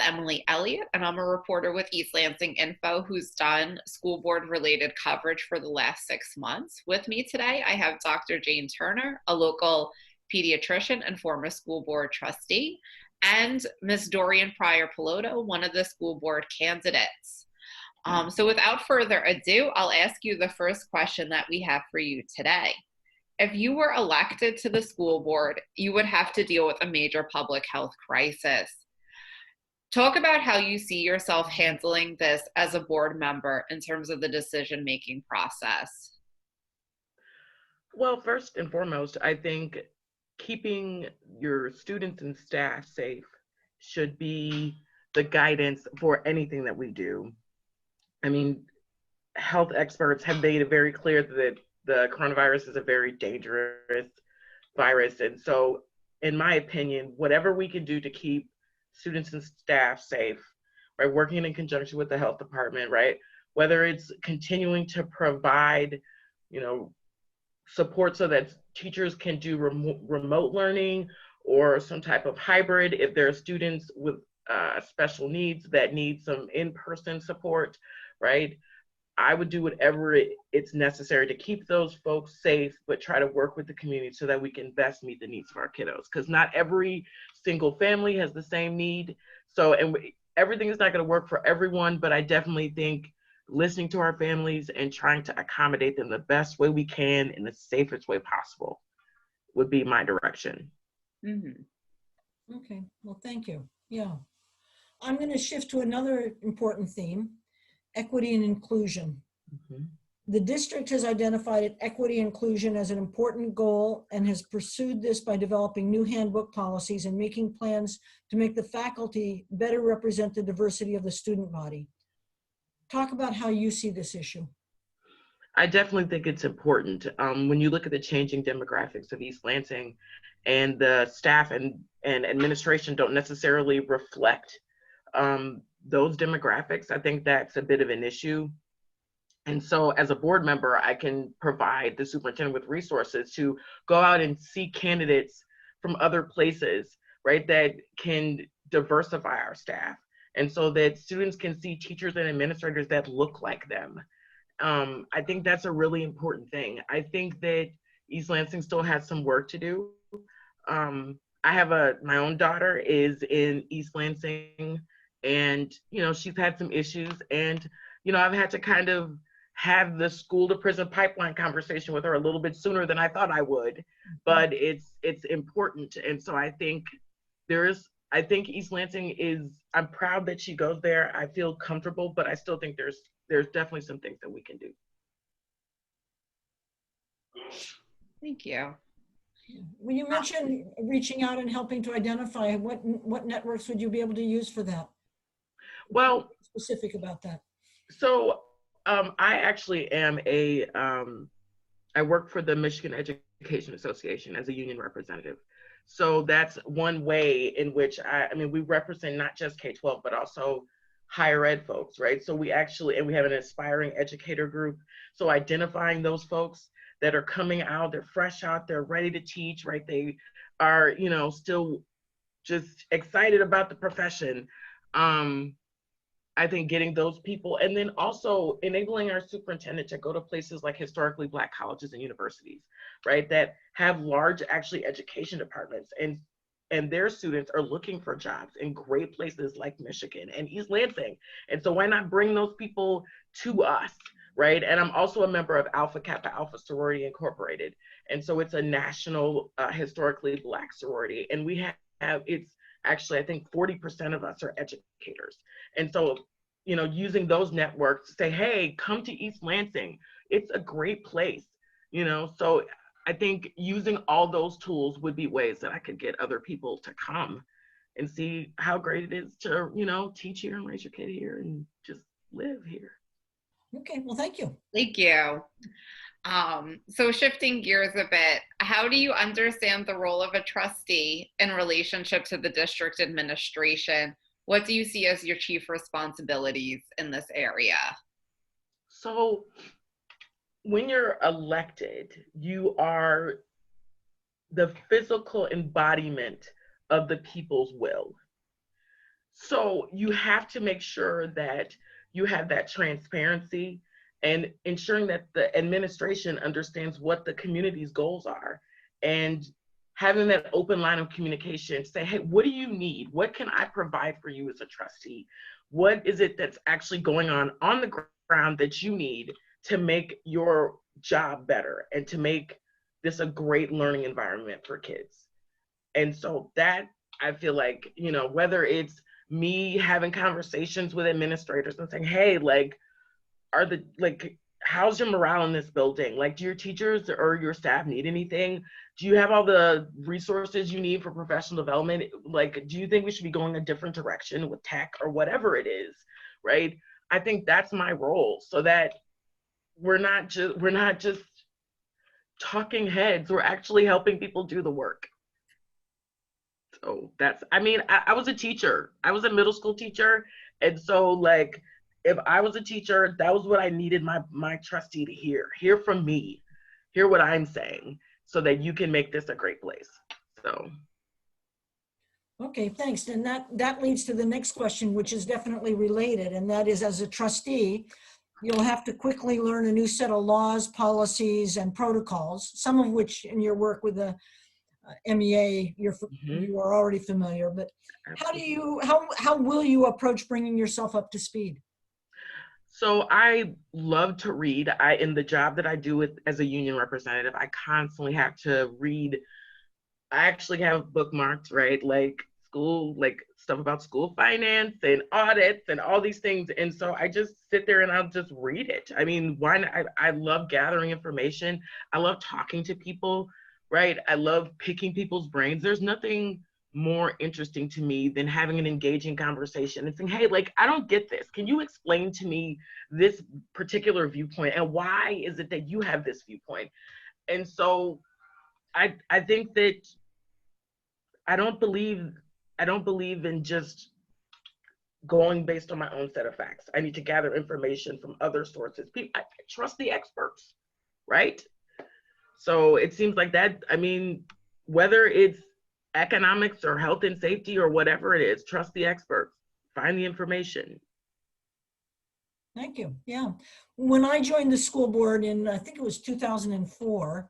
Emily Elliott, and I'm a reporter with East Lansing Info who's done school board related coverage for the last 6 months. With me today, I have Dr. Jane Turner, a local pediatrician and former school board trustee, and Ms. Dorian Prier Piloto, one of the school board candidates. So without further ado, I'll ask you the first question that we have for you today. If you were elected to the school board, you would have to deal with a major public health crisis. Talk about how you see yourself handling this as a board member in terms of the decision-making process. Well, first and foremost, I think keeping your students and staff safe should be the guidance for anything that we do. I mean, health experts have made it very clear that the coronavirus is a very dangerous virus. And so, in my opinion, whatever we can do to keep students and staff safe, right, working in conjunction with the health department, right, whether it's continuing to provide, support so that teachers can do remote learning or some type of hybrid if there are students with special needs that need some in-person support, right? I would do whatever it's necessary to keep those folks safe, but try to work with the community so that we can best meet the needs of our kiddos. Because not every single family has the same need. So, everything is not going to work for everyone, but I definitely think listening to our families and trying to accommodate them the best way we can in the safest way possible would be my direction. Mm-hmm. Okay, well, thank you. Yeah. I'm going to shift to another important theme. Equity and inclusion. Mm-hmm. The district has identified equity and inclusion as an important goal and has pursued this by developing new handbook policies and making plans to make the faculty better represent the diversity of the student body. Talk about how you see this issue. I definitely think it's important. When you look at the changing demographics of East Lansing, and the staff and administration don't necessarily reflect those demographics, I think that's a bit of an issue. And so as a board member, I can provide the superintendent with resources to go out and seek candidates from other places, right, that can diversify our staff. And so that students can see teachers and administrators that look like them. I think that's a really important thing. I think that East Lansing still has some work to do. I have my own daughter is in East Lansing, and, she's had some issues, and, I've had to kind of have the school to prison pipeline conversation with her a little bit sooner than I thought I would, but it's important. And so I think East Lansing I'm proud that she goes there. I feel comfortable, but I still think there's definitely some things that we can do. Thank you. When you mentioned reaching out and helping to identify, what networks would you be able to use for that? Well, specific about that. So I actually am I work for the Michigan Education Association as a union representative. So that's one way in which we represent not just K-12, but also higher ed folks, right? So we have an aspiring educator group. So identifying those folks that are coming out, they're fresh out, they're ready to teach, right? They are, still just excited about the profession. I think getting those people, and then also enabling our superintendent to go to places like historically Black colleges and universities, right, that have large education departments, and their students are looking for jobs in great places like Michigan and East Lansing. And so why not bring those people to us, right? And I'm also a member of Alpha Kappa Alpha Sorority Incorporated. And so it's a national historically Black sorority. And we have it's actually, I think 40% of us are educators. And so, using those networks to say, hey, come to East Lansing. It's a great place, So I think using all those tools would be ways that I could get other people to come and see how great it is to, teach here and raise your kid here and just live here. Okay, well, thank you. Thank you. So shifting gears a bit, how do you understand the role of a trustee in relationship to the district administration? What do you see as your chief responsibilities in this area? So when you're elected, you are the physical embodiment of the people's will. So you have to make sure that you have that transparency and ensuring that the administration understands what the community's goals are, and having that open line of communication. Say, hey, what do you need? What can I provide for you as a trustee? What is it that's actually going on the ground that you need to make your job better and to make this a great learning environment for kids? And so that, I feel like, whether it's me having conversations with administrators and saying, hey, like, how's your morale in this building? Like, do your teachers or your staff need anything? Do you have all the resources you need for professional development? Like, do you think we should be going a different direction with tech or whatever it is, right? I think that's my role, so that we're not just talking heads, we're actually helping people do the work. So I was a teacher. I was a middle school teacher. And so, like, if I was a teacher, that was what I needed my trustee to hear from me, hear what I'm saying, so that you can make this a great place. So. Okay, thanks. And that leads to the next question, which is definitely related. And that is, as a trustee, you'll have to quickly learn a new set of laws, policies, and protocols, some of which in your work with the MEA, you are already familiar, but how will you approach bringing yourself up to speed? So I love to read. In the job that I do as a union representative, I constantly have to read. I actually have bookmarked, right? Like stuff about school finance and audits and all these things. And so I just sit there and I'll just read it. I mean, I love gathering information. I love talking to people, right? I love picking people's brains. There's nothing more interesting to me than having an engaging conversation and saying, hey, like, I don't get this. Can you explain to me this particular viewpoint? And why is it that you have this viewpoint? And so I think that I don't believe in just going based on my own set of facts. I need to gather information from other sources. I trust the experts, right? So it seems like that. I mean, whether it's economics or health and safety or whatever it is, trust the experts, find the information. Thank you. Yeah. When I joined the school board in, I think it was 2004,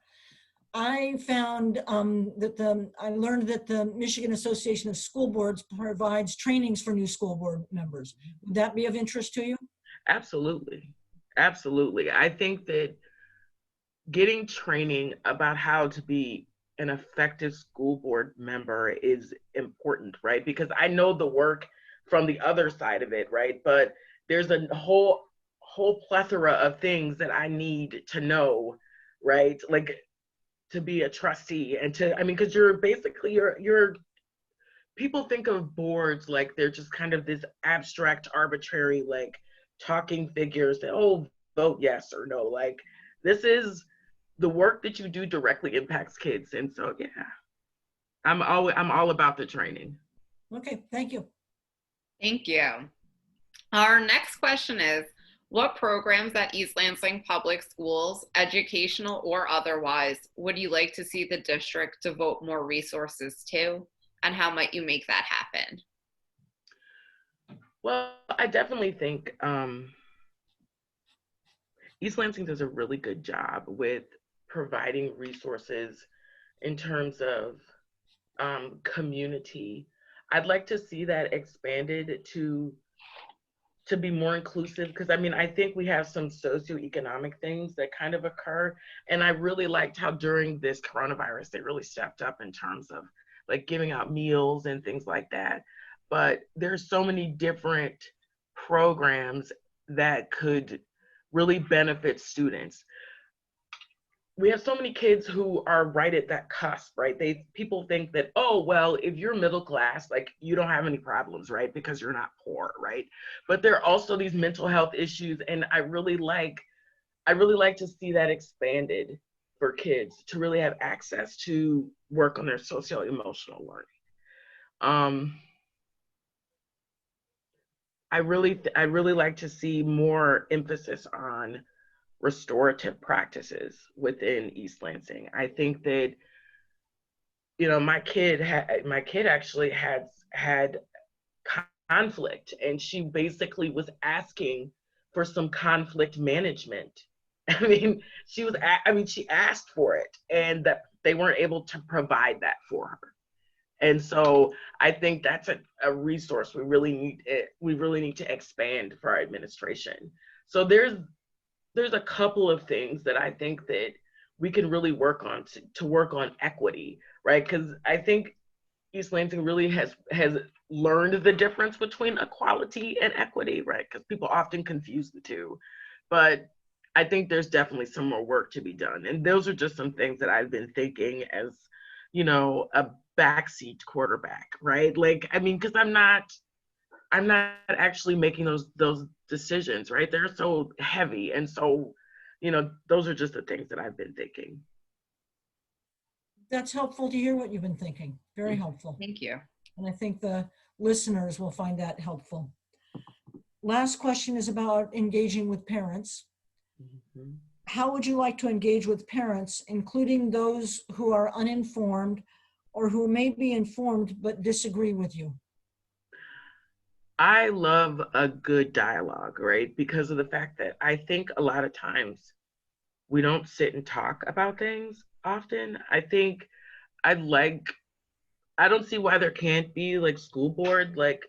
I found I learned that the Michigan Association of School Boards provides trainings for new school board members. Would that be of interest to you? Absolutely. Absolutely. I think that getting training about how to be an effective school board member is important, right? Because I know the work from the other side of it, right? But there's a whole plethora of things that I need to know, right? Like, to be a trustee and because you're basically, you're people think of boards like they're just kind of this abstract, arbitrary, like, talking figures that, oh, vote yes or no. Like, this is the work that you do directly impacts kids. And so, yeah, I'm all about the training. Okay, thank you. Thank you. Our next question is, what programs at East Lansing Public Schools, educational or otherwise, would you like to see the district devote more resources to, and how might you make that happen? Well, I definitely think East Lansing does a really good job with providing resources in terms of community. I'd like to see that expanded to be more inclusive, because I think we have some socioeconomic things that kind of occur. And I really liked how during this coronavirus, they really stepped up in terms of, like, giving out meals and things like that. But there's so many different programs that could really benefit students. We have so many kids who are right at that cusp, right? People think that, oh, well, if you're middle class, like, you don't have any problems, right? Because you're not poor, right? But there are also these mental health issues, and I really like to see that expanded for kids to really have access to work on their socio-emotional learning. I really like to see more emphasis on restorative practices within East Lansing. I think that, my kid actually had conflict, and she basically was asking for some conflict management. I mean, she asked for it, and that they weren't able to provide that for her. And so I think that's a resource we really need to expand for our administration. So there's a couple of things that I think that we can really work on to work on equity, right? Because I think East Lansing really has learned the difference between equality and equity, right? Because people often confuse the two. But I think there's definitely some more work to be done. And those are just some things that I've been thinking as, a backseat quarterback, right? Like, I mean, because I'm not actually making those decisions, right? They're so heavy. And so, those are just the things that I've been thinking. That's helpful to hear what you've been thinking. Very helpful. Thank you. And I think the listeners will find that helpful. Last question is about engaging with parents. Mm-hmm. How would you like to engage with parents, including those who are uninformed or who may be informed but disagree with you? I love a good dialogue, right? Because of the fact that I think a lot of times we don't sit and talk about things often. I think I don't see why there can't be like school board, like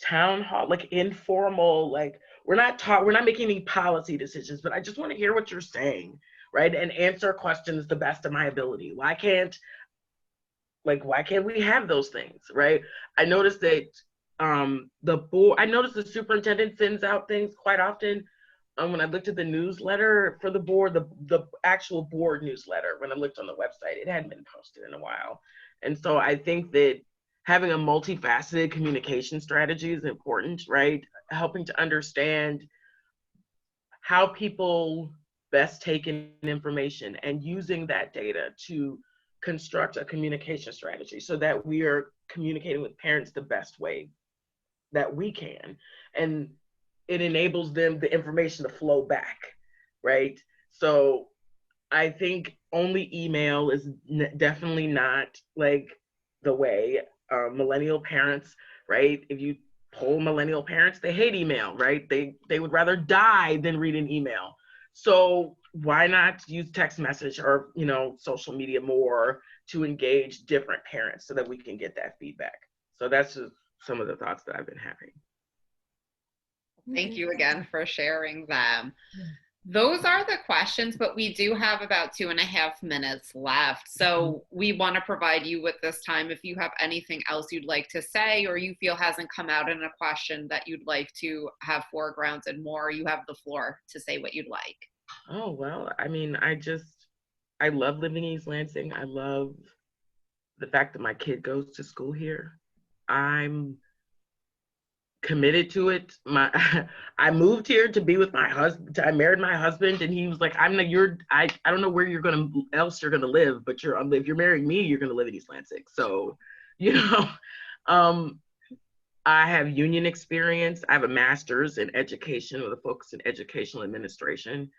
town hall, like informal, like we're not making any policy decisions, but I just want to hear what you're saying, right? And answer questions the best of my ability. Why can't we have those things, right? I noticed that I noticed the superintendent sends out things quite often. When I looked at the newsletter for the board, the actual board newsletter, when I looked on the website, it hadn't been posted in a while. And so I think that having a multifaceted communication strategy is important, right? Helping to understand how people best take in information and using that data to construct a communication strategy so that we are communicating with parents the best way that we can. And it enables them the information to flow back, right? So I think only email is definitely not like the way. Millennial parents, right? If you poll millennial parents, they hate email, right? They would rather die than read an email. So why not use text message or social media more to engage different parents so that we can get that feedback? So that's just some of the thoughts that I've been having. Thank you again for sharing them. Those are the questions, but we do have about 2.5 minutes left. So we want to provide you with this time. If you have anything else you'd like to say, or you feel hasn't come out in a question that you'd like to have foregrounded more, you have the floor to say what you'd like. Oh, well, I mean, I love living in East Lansing. I love the fact that my kid goes to school here. I'm committed to it. I moved here to be with my husband. I married my husband, and he was like, I don't know where you're gonna live, but if you're marrying me, you're gonna live in East Lansing. So, I have union experience. I have a master's in education with a focus in educational administration.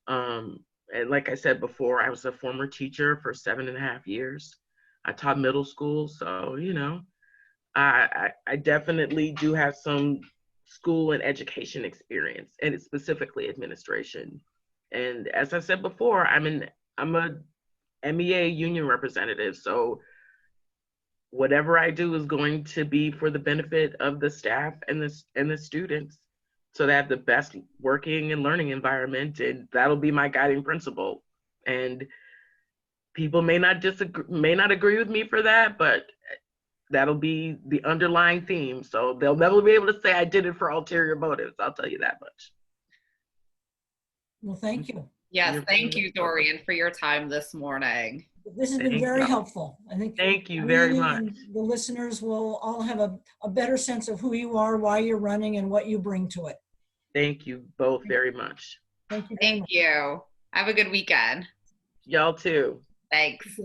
And like I said before, I was a former teacher for 7.5 years. I taught middle school, so I definitely do have some school and education experience, and it's specifically administration. And as I said before, I'm a MEA union representative, so whatever I do is going to be for the benefit of the staff and the students, so they have the best working and learning environment, and that'll be my guiding principle. And people may not agree with me for that, but that'll be the underlying theme. So they'll never be able to say I did it for ulterior motives. I'll tell you that much. Well, thank you. Yes, thank you, Dorian, for your time this morning. This has been very helpful. I think thank you very much. The listeners will all have a better sense of who you are, why you're running, and what you bring to it. Thank you both very much. Thank you. Thank you. Have a good weekend. Y'all too. Thanks.